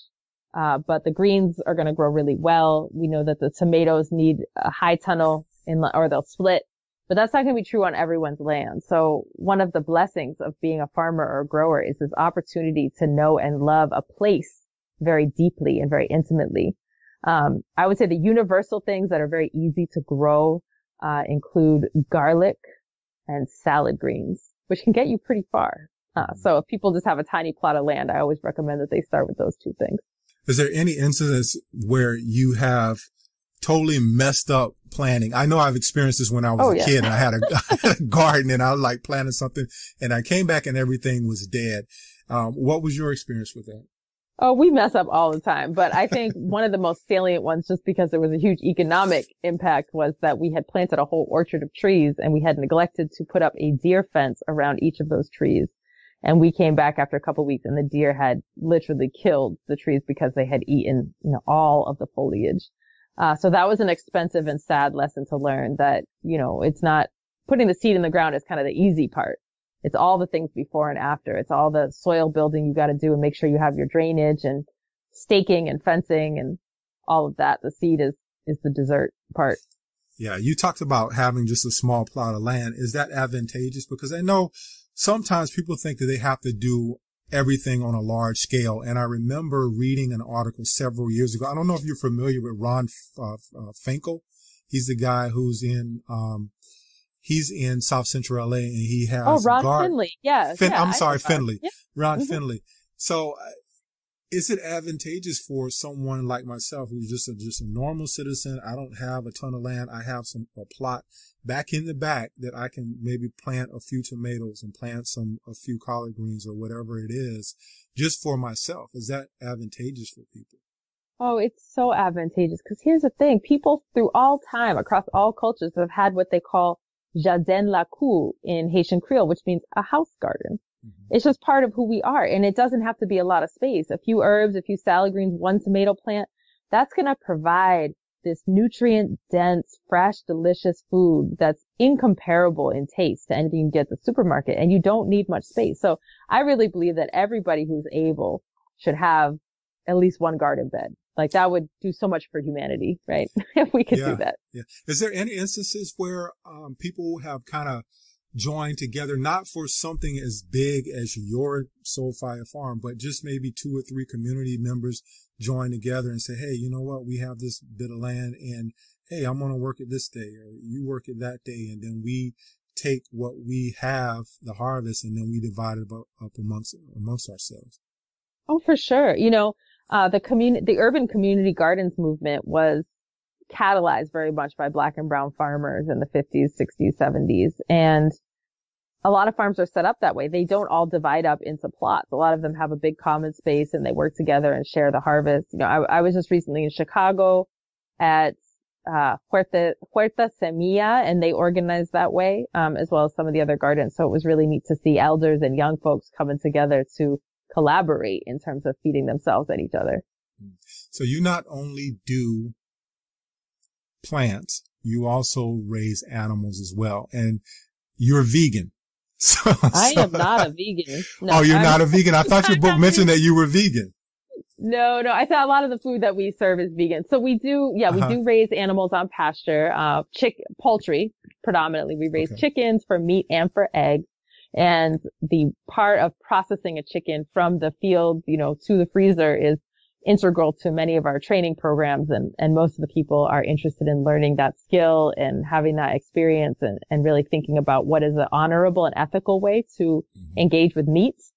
but the greens are going to grow really well. We know that the tomatoes need a high tunnel or they'll split, but that's not going to be true on everyone's land. So one of the blessings of being a farmer or a grower is this opportunity to know and love a place very deeply and very intimately. I would say the universal things that are very easy to grow, include garlic and salad greens, which can get you pretty far. So if people just have a tiny plot of land, I always recommend that they start with those two things. Is there any incidents where you have totally messed up planting? I know I've experienced this when I was a kid and I had a garden and I was like planting something and I came back and everything was dead. What was your experience with that? Oh, we mess up all the time. But I think one of the most salient ones, just because there was a huge economic impact, was that we had planted a whole orchard of trees and we had neglected to put up a deer fence around each of those trees. And we came back after a couple of weeks and the deer had literally killed the trees because they had eaten, all of the foliage. So that was an expensive and sad lesson to learn that, it's not putting the seed in the ground is kind of the easy part. It's all the things before and after. It's all the soil building you got to do and make sure you have your drainage and staking and fencing and all of that. The seed is the dessert part. Yeah. You talked about having just a small plot of land. Is that advantageous? Because I know sometimes people think that they have to do everything on a large scale. And I remember reading an article several years ago. I don't know if you're familiar with Ron Finkel. He's the guy who's he's in South Central LA and he has Ron Finley. Yeah. I'm sorry, Finley. Yeah. Ron Mm-hmm. Finley. So is it advantageous for someone like myself who's just a normal citizen? I don't have a ton of land. I have a plot back in the back that I can maybe plant a few tomatoes and plant a few collard greens or whatever it is just for myself. Is that advantageous for people? Oh, it's so advantageous because here's the thing. People through all time across all cultures have had what they call jardin la cour in Haitian Creole, which means a house garden. Mm-hmm. It's just part of who we are. And it doesn't have to be a lot of space. A few herbs, a few salad greens, one tomato plant. That's going to provide this nutrient dense, fresh, delicious food that's incomparable in taste to anything you get at the supermarket. And you don't need much space. So I really believe that everybody who's able should have at least one garden bed. Like that would do so much for humanity, right? If we could do that. Yeah. Is there any instances where people have kind of joined together, not for something as big as your Soulfire farm, but just maybe 2 or 3 community members join together and say, hey, you know what? We have this bit of land and hey, I'm going to work it this day or you work it that day. And then we take what we have, the harvest, and then we divide it up amongst ourselves. Oh, for sure. The urban community gardens movement was catalyzed very much by Black and brown farmers in the 50s, 60s, 70s. And a lot of farms are set up that way. They don't all divide up into plots. A lot of them have a big common space and they work together and share the harvest. I was just recently in Chicago at Huerta Semilla, and they organized that way, as well as some of the other gardens. So it was really neat to see elders and young folks coming together to collaborate in terms of feeding themselves and each other. So you not only do plants, you also raise animals as well. And you're vegan. I am not a vegan. No, you're not a vegan. I thought your book mentioned that you were vegan. No, I thought a lot of the food that we serve is vegan. So we do raise animals on pasture, poultry predominantly. We raise chickens for meat and for eggs. And the part of processing a chicken from the field, to the freezer is integral to many of our training programs. And most of the people are interested in learning that skill and having that experience and really thinking about what is an honorable and ethical way to engage with meats.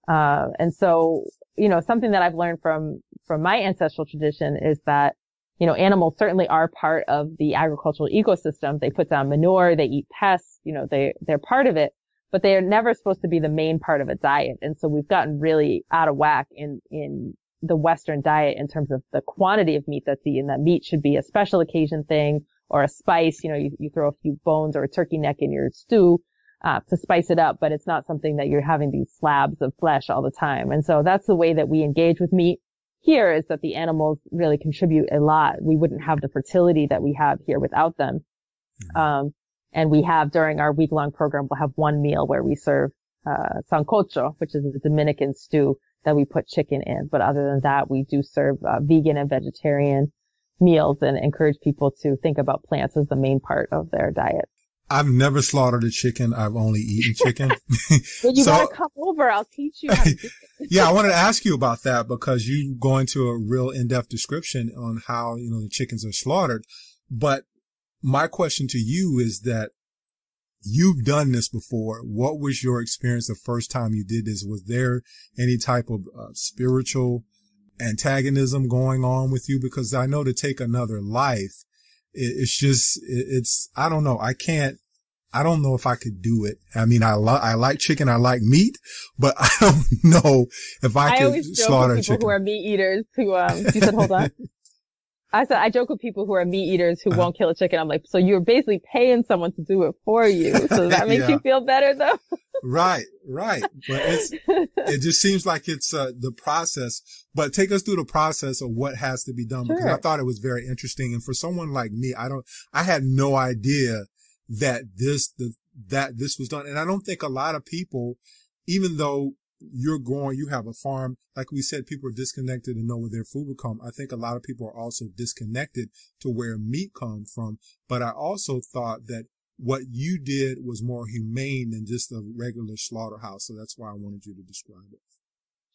And so, something that I've learned from my ancestral tradition is that, animals certainly are part of the agricultural ecosystem. They put down manure, they eat pests, they're part of it. but they are never supposed to be the main part of a diet. And so we've gotten really out of whack in the Western diet in terms of the quantity of meat that's eaten. That meat should be a special occasion thing or a spice. You know, you throw a few bones or a turkey neck in your stew, to spice it up, but it's not something that you're having these slabs of flesh all the time. And so that's the way that we engage with meat here, is that the animals really contribute a lot. We wouldn't have the fertility that we have here without them. And we have, during our week-long program, we'll have one meal where we serve sancocho, which is a Dominican stew that we put chicken in. But other than that, we do serve vegan and vegetarian meals and encourage people to think about plants as the main part of their diet. I've never slaughtered a chicken. I've only eaten chicken. Well, you gotta come over. I'll teach you how to do it. Yeah, I wanted to ask you about that because you go into a real in-depth description on how, you know, the chickens are slaughtered. But my question to you is that you've done this before. What was your experience the first time you did this? Was there any type of spiritual antagonism going on with you? Because I know to take another life, it's, I don't know. I don't know if I could do it. I mean, I like chicken. I like meat, but I don't know if I could slaughter a chicken. I always joke with people who are meat eaters who, you said, hold on. I joke with people who are meat eaters who won't kill a chicken. I'm like, so you're basically paying someone to do it for you. So that makes you feel better though. Right. But it just seems like it's, the process, but take us through the process of what has to be done, because I thought it was very interesting. And for someone like me, I had no idea that this was done. And I don't think a lot of people, even though you have a farm, like we said, people are disconnected and know where their food will come. I think a lot of people are also disconnected to where meat comes from. But I also thought that what you did was more humane than just a regular slaughterhouse. So that's why I wanted you to describe it.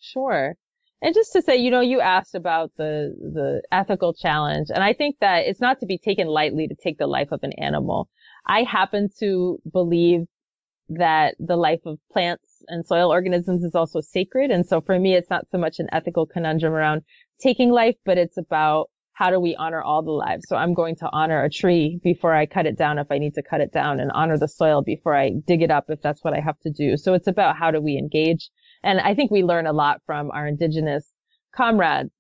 Sure. And just to say, you know, you asked about the ethical challenge. And I think that it's not to be taken lightly to take the life of an animal. I happen to believe that the life of plants and soil organisms is also sacred. And so for me, it's not so much an ethical conundrum around taking life, but it's about how do we honor all the lives? So I'm going to honor a tree before I cut it down if I need to cut it down, and honor the soil before I dig it up if that's what I have to do. So it's about how do we engage. And I think we learn a lot from our indigenous comrades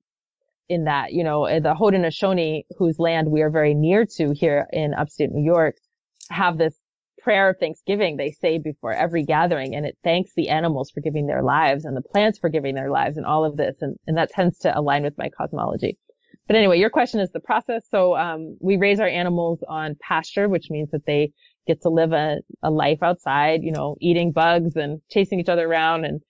in that, you know, the Haudenosaunee, whose land we are very near to here in upstate New York, have this prayer of Thanksgiving they say before every gathering, and it thanks the animals for giving their lives and the plants for giving their lives and all of this. And that tends to align with my cosmology. But anyway, your question is the process. So, we raise our animals on pasture, which means that they get to live a life outside, you know, eating bugs and chasing each other around and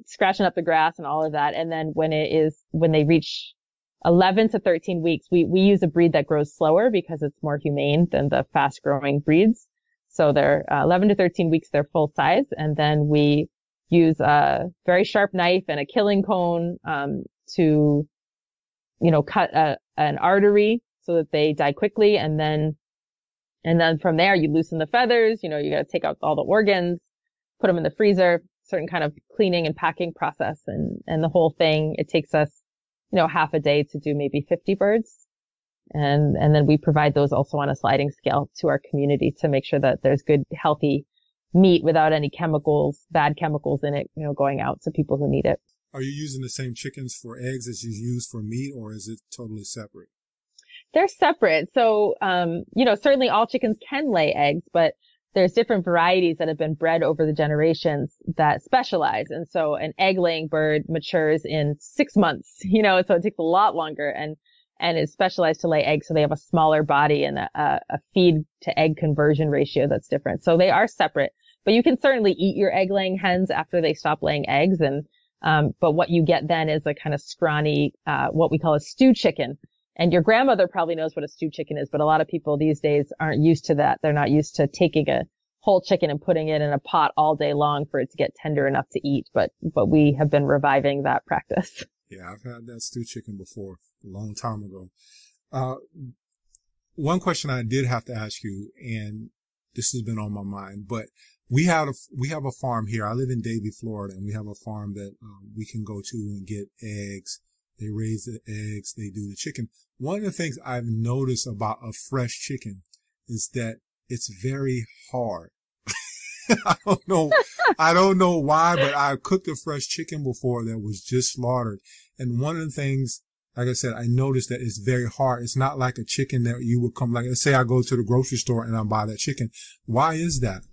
scratching up the grass and all of that. And then when they reach 11 to 13 weeks, we use a breed that grows slower because it's more humane than the fast growing breeds. So they're 11 to 13 weeks, they're full size. And then we use a very sharp knife and a killing cone, to, you know, cut an artery so that they die quickly. And then from there, you loosen the feathers, you know, you got to take out all the organs, put them in the freezer, certain kind of cleaning and packing process. And the whole thing, it takes us, you know, half a day to do maybe 50 birds. And then we provide those also on a sliding scale to our community to make sure that there's good, healthy meat without any chemicals, bad chemicals in it, you know, going out to people who need it. Are you using the same chickens for eggs as you use for meat, or is it totally separate? They're separate. So, you know, certainly all chickens can lay eggs, but there's different varieties that have been bred over the generations that specialize. And so an egg laying bird matures in 6 months, you know, so it takes a lot longer and is specialized to lay eggs. So they have a smaller body and a feed to egg conversion ratio that's different. So they are separate, but you can certainly eat your egg laying hens after they stop laying eggs. But what you get then is a kind of scrawny, what we call a stew chicken. And your grandmother probably knows what a stew chicken is, but a lot of people these days aren't used to that. They're not used to taking a whole chicken and putting it in a pot all day long for it to get tender enough to eat. But we have been reviving that practice. Yeah, I've had that stew chicken before a long time ago. One question I did have to ask you, and this has been on my mind, but we have a farm here. I live in Davie, Florida, and we have a farm that we can go to and get eggs. They raise the eggs. They do the chicken. One of the things I've noticed about a fresh chicken is that it's very hard. I don't know. I don't know why, but I cooked a fresh chicken before that was just slaughtered. And one of the things, like I said, I noticed that it's very hard. It's not like a chicken that you would come, like, let's say I go to the grocery store and I buy that chicken. Why is that?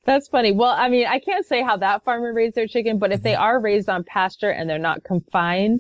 That's funny. Well, I mean, I can't say how that farmer raised their chicken, but if they are raised on pasture and they're not confined,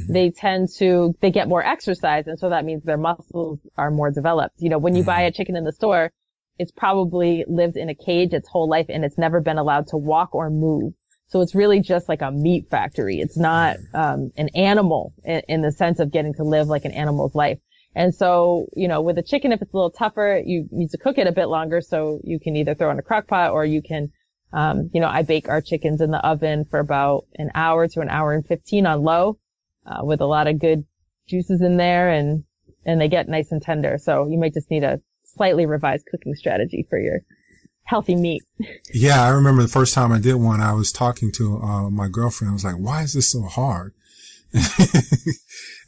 they get more exercise. And so that means their muscles are more developed. You know, when you buy a chicken in the store, it's probably lived in a cage its whole life and it's never been allowed to walk or move. So it's really just like a meat factory. It's not, an animal in the sense of getting to live like an animal's life. And so, you know, with a chicken, if it's a little tougher, you need to cook it a bit longer. So you can either throw in a crock pot or you can, you know, I bake our chickens in the oven for about an hour to an hour and 15 on low, with a lot of good juices in there and they get nice and tender. So you might just need a slightly revised cooking strategy for your healthy meat. Yeah. I remember the first time I did one, I was talking to, my girlfriend. I was like, why is this so hard?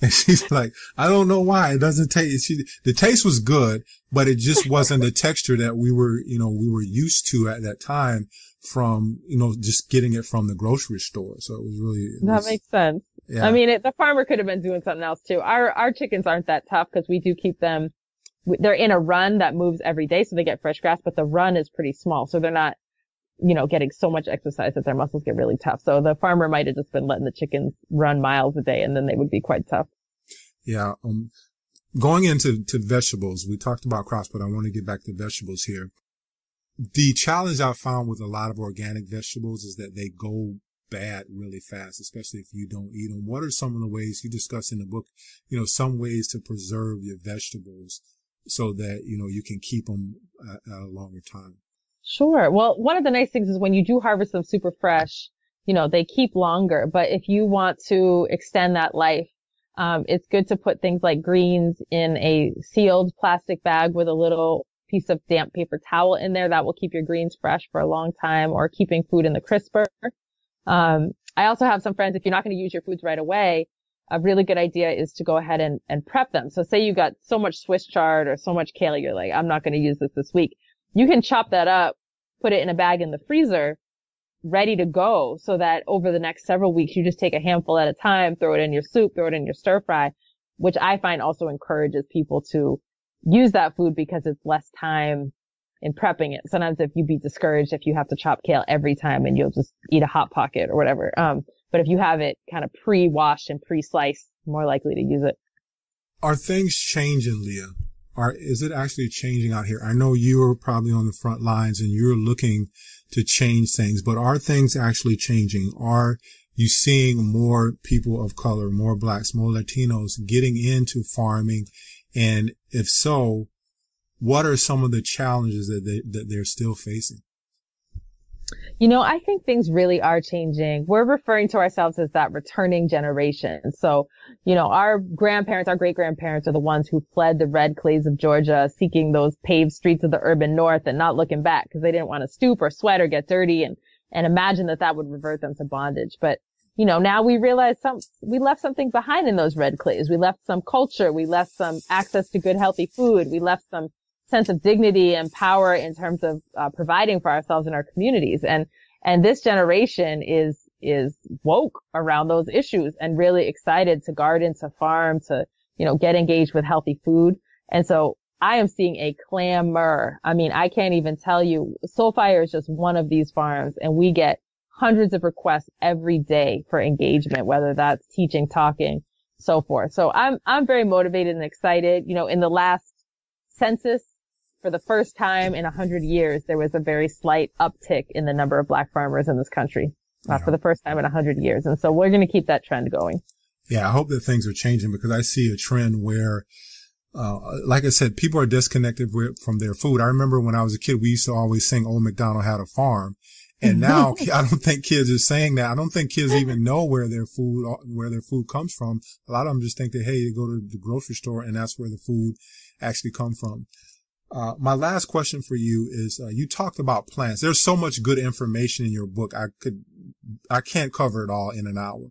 And she's like, I don't know why. It doesn't taste, the taste was good, but it just wasn't the texture that we were used to at that time from, just getting it from the grocery store. So it was really, that makes sense. Yeah. I mean, the farmer could have been doing something else too. Our chickens aren't that tough because we do keep them, they're in a run that moves every day. So they get fresh grass, but the run is pretty small. So they're not, getting so much exercise that their muscles get really tough. So the farmer might have just been letting the chickens run miles a day and then they would be quite tough. Yeah. Going into vegetables, we talked about crops, but I want to get back to vegetables here. The challenge I've found with a lot of organic vegetables is that they go bad really fast, especially if you don't eat them. What are some of the ways you discuss in the book, some ways to preserve your vegetables so that, you can keep them at a longer time? Sure. Well, one of the nice things is when you do harvest them super fresh, they keep longer. But if you want to extend that life, it's good to put things like greens in a sealed plastic bag with a little piece of damp paper towel in there. That will keep your greens fresh for a long time, or keeping food in the crisper. I also have some friends, if you're not going to use your foods right away, a really good idea is to go ahead and prep them. So say you got so much Swiss chard or so much kale, you're like, I'm not going to use this week. You can chop that up, put it in a bag in the freezer, ready to go, so that over the next several weeks, you just take a handful at a time, throw it in your soup, throw it in your stir fry, which I find also encourages people to use that food because it's less time in prepping it. Sometimes if you be discouraged if you have to chop kale every time and you'll just eat a Hot Pocket or whatever. But if you have it kind of pre-washed and pre-sliced, more likely to use it. Are things changing, Leah? Is it actually changing out here? I know you're probably on the front lines and you're looking to change things, but are things actually changing? Are you seeing more people of color, more blacks, more Latinos getting into farming? And if so, what are some of the challenges that they're still facing? I think things really are changing. We're referring to ourselves as that returning generation. So, our grandparents, our great-grandparents are the ones who fled the red clays of Georgia, seeking those paved streets of the urban north and not looking back because they didn't want to stoop or sweat or get dirty and imagine that would revert them to bondage. But, now we realize we left something behind in those red clays. We left some culture. We left some access to good, healthy food. We left some sense of dignity and power in terms of providing for ourselves and our communities. And this generation is woke around those issues and really excited to garden, to farm, to, get engaged with healthy food. And so I am seeing a clamor. I mean, I can't even tell you. Soulfire is just one of these farms, and we get hundreds of requests every day for engagement, whether that's teaching, talking, so forth. So I'm very motivated and excited. In the last census, for the first time in 100 years, there was a very slight uptick in the number of black farmers in this country, for the first time in 100 years. And so we're going to keep that trend going. Yeah, I hope that things are changing because I see a trend where, like I said, people are disconnected from their food. I remember when I was a kid, we used to always sing Old MacDonald Had a Farm. And now I don't think kids are saying that. I don't think kids even know where their food comes from. A lot of them just think that, hey, you go to the grocery store and that's where the food actually comes from. My last question for you is, you talked about plants. There's so much good information in your book. I can't cover it all in an hour,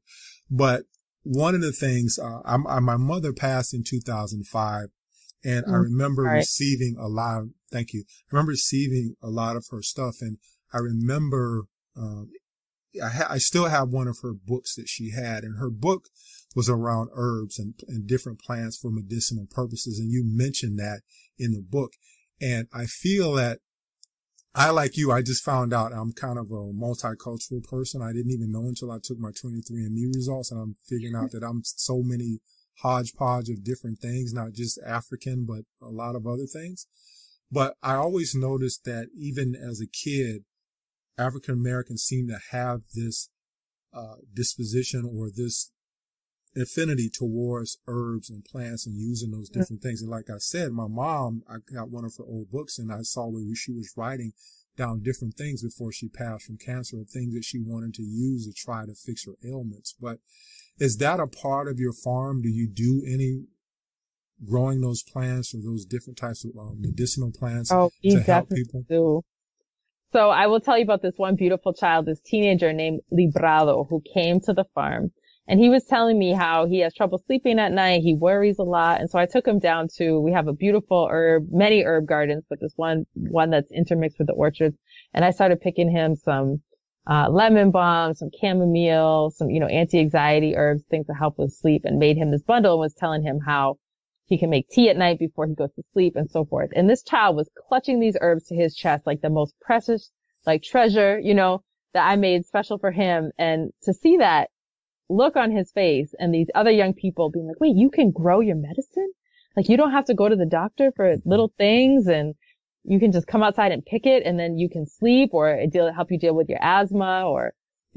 but one of the things, my mother passed in 2005 And I remember receiving a lot of, thank you. I remember receiving a lot of her stuff. And I remember, I still have one of her books that she had, and her book was around herbs and different plants for medicinal purposes. And you mentioned that in the book. And I feel that I, like you, I just found out I'm kind of a multicultural person. I didn't even know until I took my 23andMe results, and I'm figuring out that I'm so many hodgepodge of different things, not just African, but a lot of other things. But I always noticed that even as a kid, African Americans seem to have this disposition or this affinity towards herbs and plants and using those different things. And like I said, my mom, I got one of her old books, and I saw where she was writing down different things before she passed from cancer, of things that she wanted to use to try to fix her ailments. But is that a part of your farm? Do you do any growing those plants or those different types of medicinal plants to help people? Do. So I will tell you about this one beautiful child, this teenager named Librado, who came to the farm. And he was telling me how he has trouble sleeping at night. He worries a lot. And so I took him down to, we have a beautiful many herb gardens, but this one that's intermixed with the orchards. And I started picking him some, lemon balm, some chamomile, some, anti-anxiety herbs, things to help with sleep, and made him this bundle and was telling him how he can make tea at night before he goes to sleep and so forth. And this child was clutching these herbs to his chest like the most precious, like treasure, that I made special for him. And to see that look on his face and these other young people being like, wait, you can grow your medicine? Like, you don't have to go to the doctor for little things, and you can just come outside and pick it, and then you can sleep, or help you deal with your asthma or,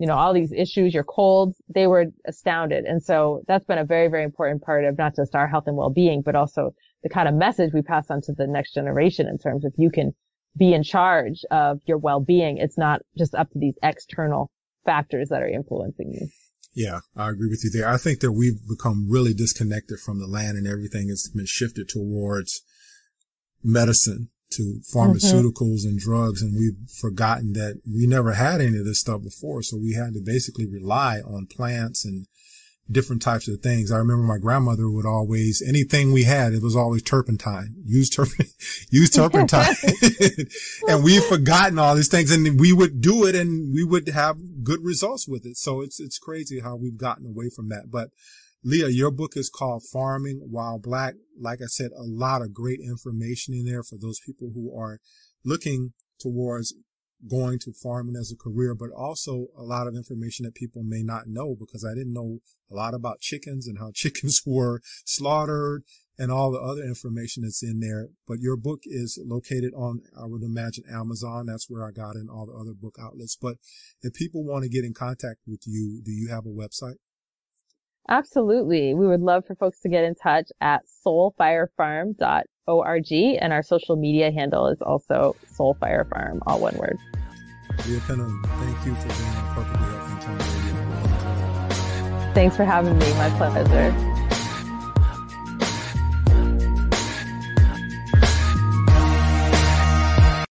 all these issues, your colds. They were astounded. And so that's been a very, very important part of not just our health and well-being, but also the kind of message we pass on to the next generation in terms of you can be in charge of your well-being. It's not just up to these external factors that are influencing you. Yeah, I agree with you there. I think that we've become really disconnected from the land, and everything has been shifted towards medicine, to pharmaceuticals and drugs. And we've forgotten that we never had any of this stuff before. So we had to basically rely on plants and different types of things. I remember my grandmother would always, anything we had, it was always turpentine. Use turpentine. And we've forgotten all these things, and we would do it and we would have good results with it. So it's crazy how we've gotten away from that. But Leah, your book is called Farming While Black. Like I said, a lot of great information in there for those people who are looking towards going to farming as a career, but also a lot of information that people may not know, because I didn't know a lot about chickens and how chickens were slaughtered and all the other information that's in there. But your book is located on, I would imagine, Amazon. That's where I got in all the other book outlets. But if people want to get in contact with you, do you have a website? Absolutely. We would love for folks to get in touch at soulfirefarm.org, and our social media handle is also soulfirefarm, all one word. Leah Penniman, thank you for being on Perfectly Healthy Tone Radio. Thanks for having me. My pleasure.